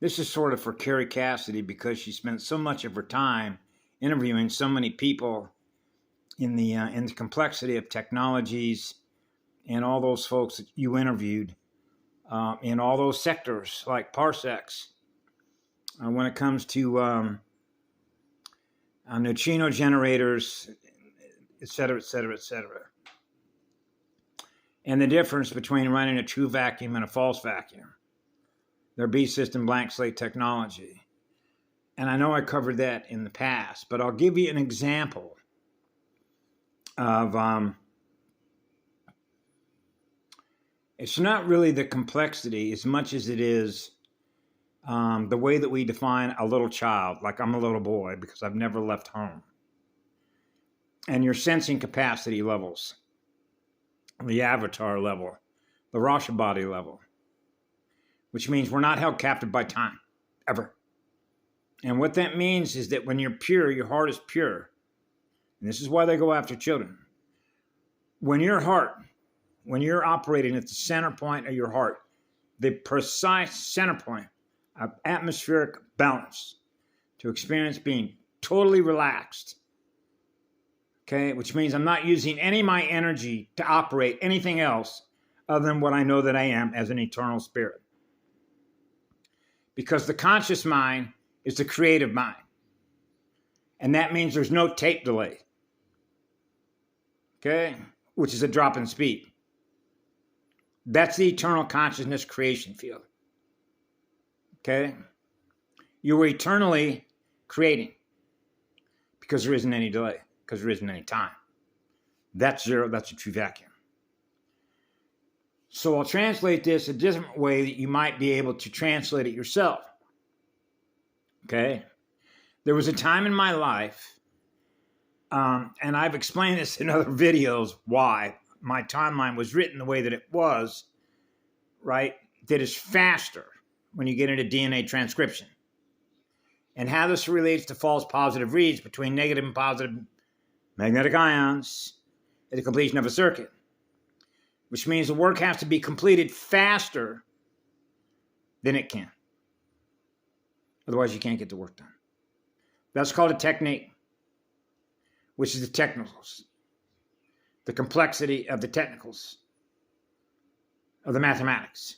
This is sort of for Carrie Cassidy because she spent so much of her time interviewing so many people in the complexity of technologies and all those folks that you interviewed in all those sectors like parsecs. When it comes to neutrino generators, et cetera, et cetera, et cetera. And the difference between running a true vacuum and a false vacuum. Their B system blank slate technology. And I know I covered that in the past, but I'll give you an example of it's not really the complexity as much as it is the way that we define a little child, like I'm a little boy because I've never left home. And your sensing capacity levels, the avatar level, the Rashomon level, which means we're not held captive by time, ever. And what that means is that when you're pure, your heart is pure. And this is why they go after children. When your heart, when you're operating at the center point of your heart, the precise center point of atmospheric balance to experience being totally relaxed, okay, which means I'm not using any of my energy to operate anything else other than what I know that I am as an eternal spirit. Because the conscious mind is the creative mind. And that means there's no tape delay, okay, which is a drop in speed. That's the eternal consciousness creation field. Okay? You were eternally creating because there isn't any delay, because there isn't any time. That's zero, that's a true vacuum. So I'll translate this a different way that you might be able to translate it yourself. Okay? There was a time in my life, and I've explained this in other videos, why my timeline was written the way that it was, right? That is faster when you get into DNA transcription. And how this relates to false positive reads between negative and positive magnetic ions at the completion of a circuit, which means the work has to be completed faster than it can. Otherwise, you can't get the work done. That's called a technique, which is the technicals, the complexity of the technicals of the mathematics.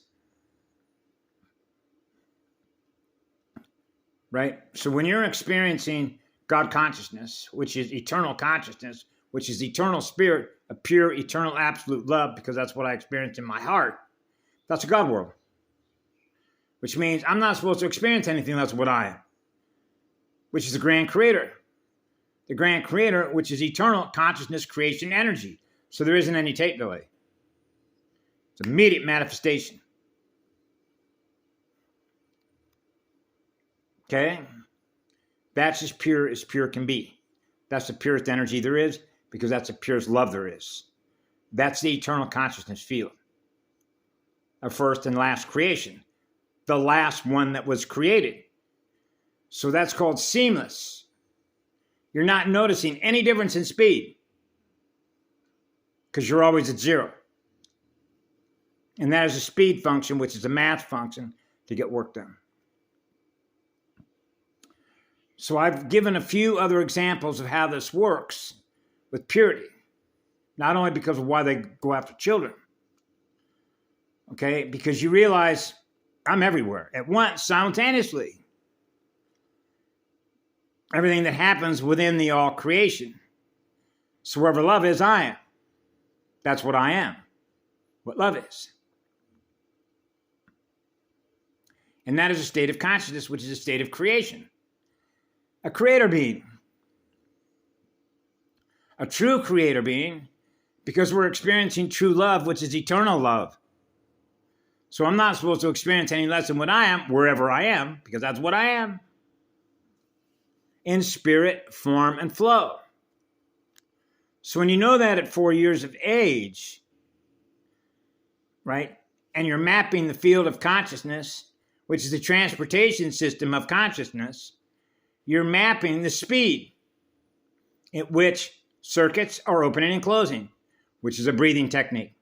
Right? So when you're experiencing God consciousness, which is eternal consciousness, which is eternal spirit, a pure, eternal, absolute love, because that's what I experienced in my heart, that's a God world. Which means I'm not supposed to experience anything less than what I am, which is the grand creator. The grand creator, which is eternal consciousness, creation, energy. So there isn't any tape delay. It's immediate manifestation. Okay? That's as pure can be. That's the purest energy there is, because that's the purest love there is. That's the eternal consciousness field of first and last creation. The last one that was created. So that's called seamless. You're not noticing any difference in speed because you're always at zero. And that is a speed function, which is a math function to get work done. So I've given a few other examples of how this works with purity, not only because of why they go after children, okay, because you realize I'm everywhere at once, simultaneously. Everything that happens within the all creation. So wherever love is, I am. That's what I am, what love is. And that is a state of consciousness, which is a state of creation. A creator being. A true creator being, because we're experiencing true love, which is eternal love. So I'm not supposed to experience any less than what I am, wherever I am, because that's what I am. In spirit, form, and flow. So when you know that at 4 years of age, right, and you're mapping the field of consciousness, which is the transportation system of consciousness, you're mapping the speed at which circuits are opening and closing, which is a breathing technique.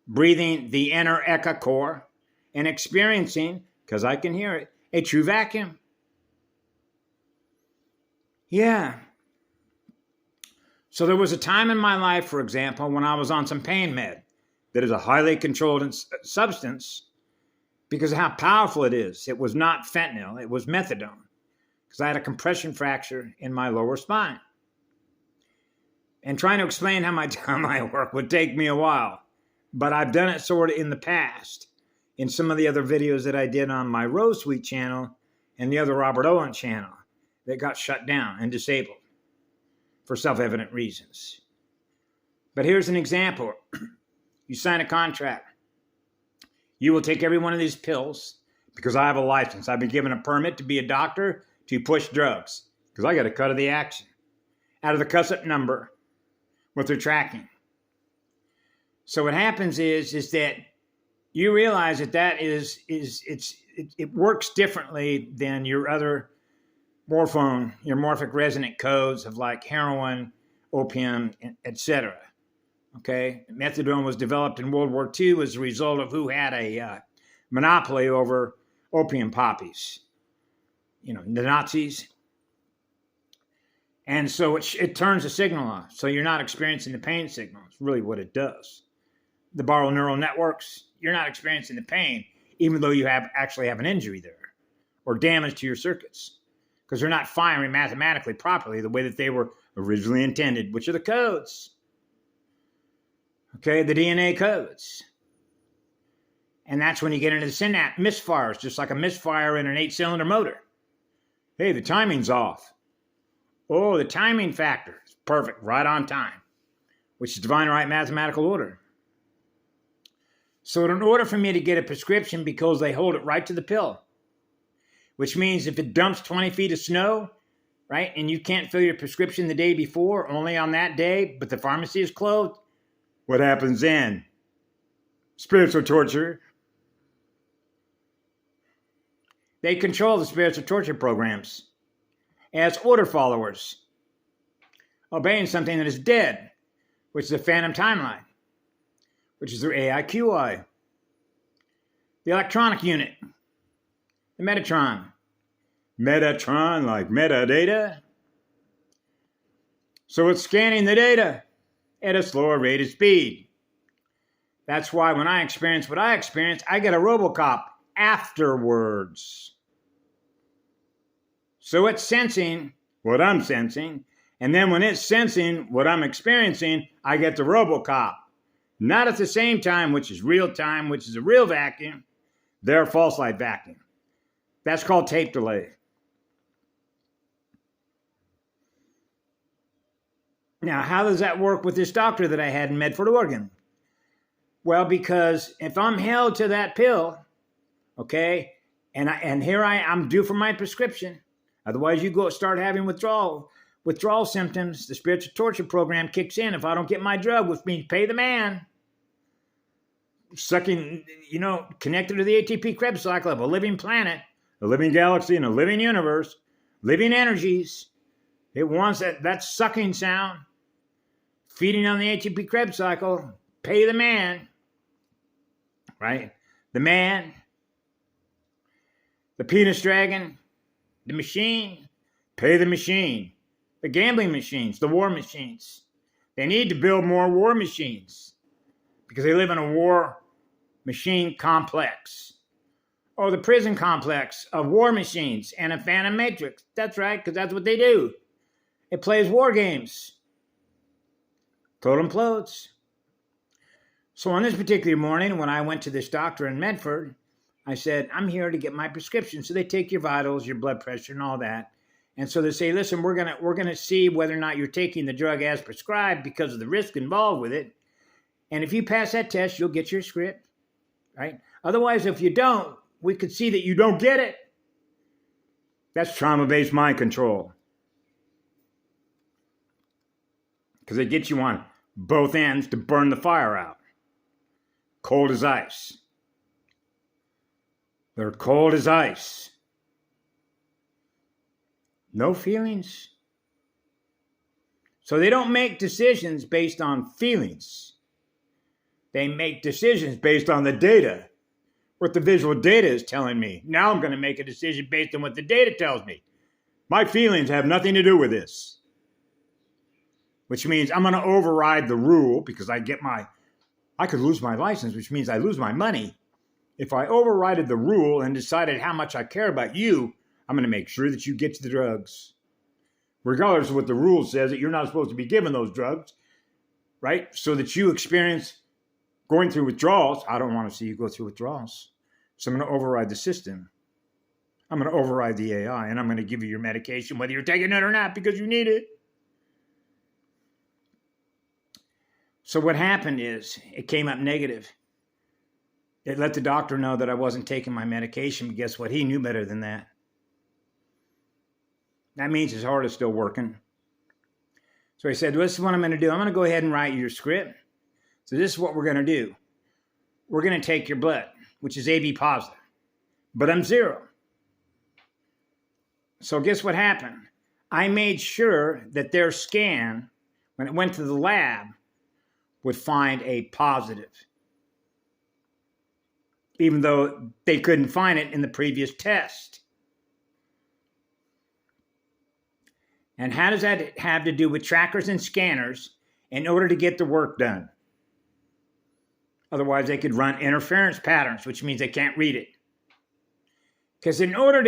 Breathing the inner Eka core and experiencing because I can hear it. A true vacuum. Yeah. So there was a time in my life, for example, when I was on some pain med that is a highly controlled substance because of how powerful it is. It was not fentanyl, it was methadone, because I had a compression fracture in my lower spine. And trying to explain how my work would take me a while, but I've done it sort of in the past in some of the other videos that I did on my Rose Suite channel and the other Robert Owen channel that got shut down and disabled for self-evident reasons. But here's an example. You sign a contract. You will take every one of these pills because I have a license. I've been given a permit to be a doctor to push drugs because I got a cut of the action out of the cusp number with their tracking. So what happens is that you realize that it works differently than your other your morphic resonant codes of like heroin, opium, etc. Okay, methadone was developed in World War II as a result of who had a monopoly over opium poppies. The Nazis. And so it turns the signal off. So you're not experiencing the pain signal. It's really what it does. The barrel neural networks, you're not experiencing the pain, even though you actually have an injury there or damage to your circuits, because they're not firing mathematically properly the way that they were originally intended, which are the codes. Okay, the DNA codes. And that's when you get into the synapse misfires, just like a misfire in an 8-cylinder motor. Hey, the timing's off. Oh, the timing factor is perfect, right on time, which is divine right mathematical order. So in order for me to get a prescription, because they hold it right to the pill, which means if it dumps 20 feet of snow, right, and you can't fill your prescription the day before, only on that day, but the pharmacy is closed, what happens then? Spiritual torture. They control the spiritual torture programs as order followers, obeying something that is dead, which is a phantom timeline, which is their AIQI. The electronic unit, the Metatron. Metatron like metadata. So it's scanning the data at a slower rate of speed. That's why when I experience what I experience, I get a RoboCop afterwards. So it's sensing what I'm sensing, and then when it's sensing what I'm experiencing, I get the RoboCop. Not at the same time, which is real time, which is a real vacuum. They're a false light vacuum. That's called tape delay. Now, how does that work with this doctor that I had in Medford, Oregon? Well, because if I'm held to that pill, okay, and here I'm due for my prescription. Otherwise, you start having withdrawal symptoms. The spiritual torture program kicks in if I don't get my drug, which means pay the man. Sucking, connected to the ATP Krebs cycle of a living planet, a living galaxy, and a living universe, living energies. It wants that sucking sound, feeding on the ATP Krebs cycle. Pay the man, right? The man, the penis dragon, the machine. Pay the machine. The gambling machines, the war machines. They need to build more war machines because they live in a war machine complex. Or the prison complex of war machines and a phantom matrix. That's right, because that's what they do. It plays war games. Total implodes. So on this particular morning, when I went to this doctor in Medford, I said, I'm here to get my prescription. So they take your vitals, your blood pressure, and all that. And so they say, listen, we're gonna see whether or not you're taking the drug as prescribed because of the risk involved with it. And if you pass that test, you'll get your script, right? Otherwise, if you don't, we could see that you don't get it. That's trauma-based mind control. Because it gets you on both ends to burn the fire out. Cold as ice. They're cold as ice. No feelings. So they don't make decisions based on feelings. They make decisions based on the data, what the visual data is telling me. Now I'm going to make a decision based on what the data tells me. My feelings have nothing to do with this. Which means I'm going to override the rule because I could lose my license, which means I lose my money. If I overrided the rule and decided how much I care about you, I'm going to make sure that you get to the drugs. Regardless of what the rule says, that you're not supposed to be given those drugs, right? So that you experience going through withdrawals. I don't want to see you go through withdrawals. So I'm going to override the system. I'm going to override the AI, and I'm going to give you your medication, whether you're taking it or not, because you need it. So what happened is it came up negative. It let the doctor know that I wasn't taking my medication, but guess what? He knew better than that. That means his heart is still working. So he said, this is what I'm going to do. I'm going to go ahead and write your script. So this is what we're going to do. We're going to take your blood, which is AB positive, but I'm zero. So guess what happened? I made sure that their scan, when it went to the lab, would find a positive, even though they couldn't find it in the previous test. And how does that have to do with trackers and scanners in order to get the work done? Otherwise, they could run interference patterns, which means they can't read it. Because in order to